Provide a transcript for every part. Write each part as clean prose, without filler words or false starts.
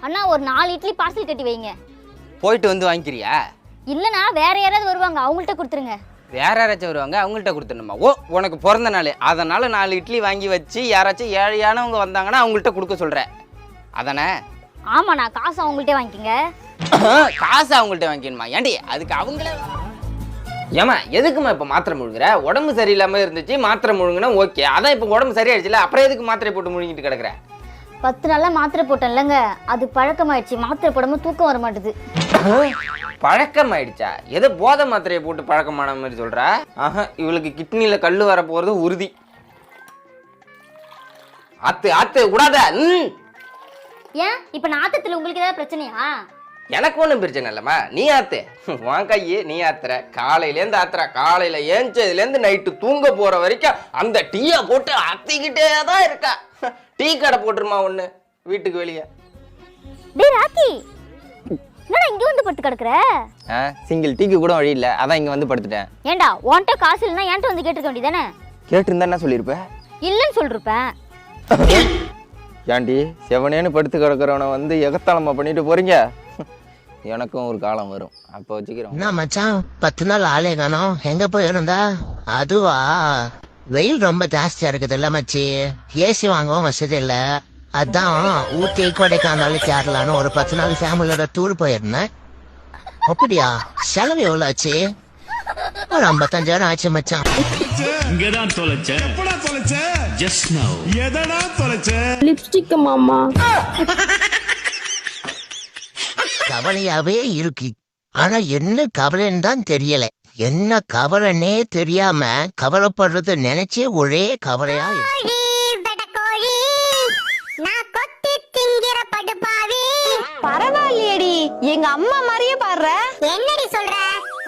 அண்ணா ஒரு 4 இட்லி பார்சல் கட்டி வைங்க. போயிட்டு வந்து வாங்கிக்கிறியா? இல்லைண்ணா வேற யாராவது வருவாங்க, அவங்கள்ட்ட கொடுத்துருங்க. வேற யாராச்சும் வருவாங்க, அவங்கள்ட்ட கொடுத்துடணுமா? ஓ, உனக்கு பிறந்த நாள், அதனால 4 இட்லி வாங்கி வச்சு யாராச்சும் ஏழையானவங்க வந்தாங்கன்னா அவங்கள்ட்ட கொடுக்க சொல்ற அதானே? ஆமாண்ணா, காசு அவங்கள்ட்டே வாங்கிக்கங்க. காசு அவங்கள்ட்ட வாங்கிக்கணுமா? ஏண்டி அதுக்கு அவங்களே ஏமா எதுக்குமா இப்போ மாத்திரை முழுங்குற? உடம்பு சரியில்லாமல் இருந்துச்சு, மாத்திரை முழுங்குனா ஓகே. அதான் இப்போ உடம்பு சரியாயிடுச்சுல, அப்புறம் எதுக்கு மாத்திரை போட்டு முழுங்கிட்டு கிடக்குற? 10 நாளா மாத்திரை போட்டேன் இல்லைங்க, அது பழக்கமாயிடுச்சு. மாத்திரை போடாம தூக்கம் வர மாட்டுது. பழக்கம் ஆயிடுச்சா? ஏதோ போதை மாத்திரையை போட்டு பழக்கமான மாதிரி சொல்றா? ஆஹா, இவளுக்கு கிட்னில கல்லு வர போறது உறுதி. ஆத்து ஆத்து விடாத. ஏன் இப்ப நாத்தத்துல உங்களுக்கு ஏதாவது பிரச்சனையா? எனக்கு ஒன்றும் பிரச்சனை இல்லைம்மா, நீ ஆத்து. உன் கையே நீ ஆத்துற. காலையிலேருந்து ஆத்துற. காலையில ஏஞ்சதுலேருந்து நைட்டு தூங்க போற வரைக்கும் அந்த டீயை போட்டு ஆத்திக்கிட்டே தான் இருக்கா. டீ கடை போட்டுருமா ஒண்ணு வீட்டுக்கு வெளியே. டேய் ராக்கி, என்னடா இங்க வந்து படுத்து கிடக்குற? சிங்கிள் டீக்கு கூட வழி இல்லை, அதான் இங்க வந்து படுத்துட்டேன். ஏண்டா உன்கிட்ட காசு இல்லைன்னா என்கிட்ட வந்து கேட்டுக்க வேண்டியதானே? கேட்டிருந்தா என்ன சொல்லியிருப்ப? இல்லைன்னு சொல்லிருப்பேன். ஏண்டி செவனேன்னு படுத்து கிடக்குறவனை வந்து எகத்தாளமா பண்ணிட்டு போறீங்க? எனக்கும் ஒரு காலம் வரும், அப்போ வச்சுக்கிறோம். என்ன மச்சான் 10 நாள் ஆளே காணோம், எங்க போய் இருந்தா? அதுவா, வெயில் ரொம்ப ஜாஸ்தியா இருக்குது இல்ல மச்சி, ஏசி வாங்கவும் வசதி இல்ல. அதான் ஊட்டி கொடைக்கானல் கேரளான்னு ஒரு 10 நாள் ஃபேமிலியோட டூர் போயிருந்தேன். அப்படியா? செலவு எவ்வளவு ஆச்சு? ஒரு 55,000 ஆச்சு மச்சான். இங்கதான் தொலைச்சேன். எப்படா தொலைச்ச? ஜஸ்ட் நவ. எதடா தொலைச்ச? லிப்ஸ்டிக் மாமா. கவலையாவே இருக்கு, ஆனா என்ன கவலைன்னு தான் தெரியல. என்ன கவலைன்னே தெரியாம கவலைப்படுறது நினைச்சே ஒரே கவலையா இருக்கு. பரவாயில்லையடி, எங்க அம்மா மாதிரியே பாடுற. என்னடி சொல்ற?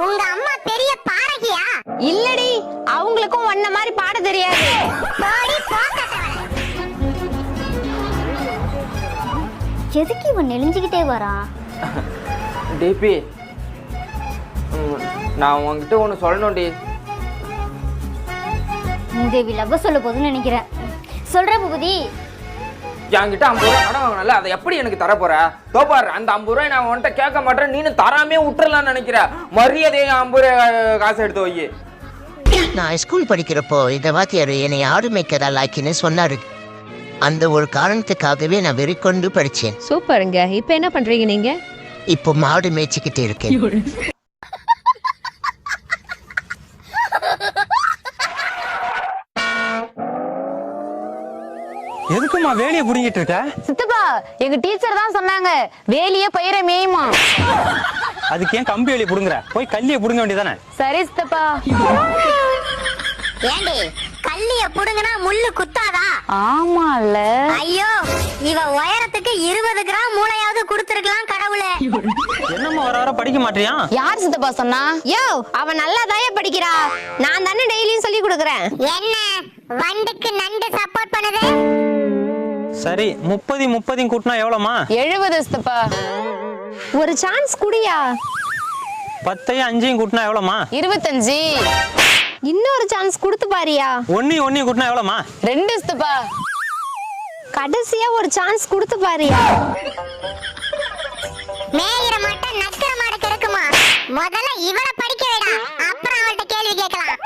உங்க அம்மா பெரிய பாடகியா? இல்லடி, அவங்களுக்கும் ஒன்ன மாதிரி பாட தெரியாது. எதுக்கு இவன் நெளிஞ்சுக்கிட்டே வரான்? டிபி, நான் உங்ககிட்ட ஒன்று சொல்லணும்டி. மூதேவி லவ் சொல்ல போதுன்னு நினைக்கிறேன். சொல்ற பூபதி. என்கிட்ட 50 ரூபா கடன் வாங்கினல, அதை எப்படி எனக்கு தர போற? தோப்பாரு, அந்த 50 ரூபாய் நான் உன்கிட்ட கேட்க மாட்டேன், நீனு தராமே விட்டுறலாம்னு நினைக்கிற. மரியாதையை 50 ரூபாய் காசு எடுத்து வை. நான் ஸ்கூல் படிக்கிறப்போ இந்த வாத்தியார் என்னை ஆடு மேய்க்கதா லாக்கின்னு சொன்னாரு. அந்த ஒரு காரணத்துக்காகவே நான் வெறிக்கொண்டு படிச்சேன். சூப்பருங்க. இப்ப என்ன பண்றீங்க நீங்க? இப்போ மாடு மேய்ச்சிக்கிட்டு இருக்கேன். எதுக்குமா வேலையை புடிங்கிட்டு இருக்க? சித்தப்பா, எங்க டீச்சர் தான் சொன்னாங்க வேலையே பயிர மேயுமா. அதுக்கு ஏன் கம்பி வேலையை புடுங்குற? போய் கல்லியை புடுங்க வேண்டியதானே? சரி சித்தப்பா. ஏண்டி கல்லிய புடுங்கனா முள்ளு குத்தாதா? ஆமால. ஐயோ, இவ உயரத்துக்கு 20 கிராம் மூளையாவது கொடுத்திருக்கலாம் கடவுளே. என்னம்மா வர வர படிக்க மாட்டியா? யார் சித்தப்பா சொன்னா? யோ, அவ நல்லா தாய படிக்கிறா, நான் தானே டெய்லியும் சொல்லி கொடுக்கறேன். என்ன வண்டுக்கு நண்டு சப்போர்ட் பண்ணுது? சரி, 30 கூட்டினா எவ்வளோமா? 70 சித்தப்பா. ஒரு சான்ஸ் குடியா. 10 5 கூட்டினா எவ்வளோமா? 25. இன்னொரு சான்ஸ் கொடுத்து பாரியா. 1 கூட்டினா எவ்வளோமா? 2 சித்தப்பா. கடைசியா ஒரு சான்ஸ் கொடுத்து பாரியா. மேயிற மாட்ட நக்கற மாட கிடக்குமா? முதல்ல இவள படிக்க விடா, அப்புறம் அவள்கிட்ட கேள்வி கேட்கலாம்.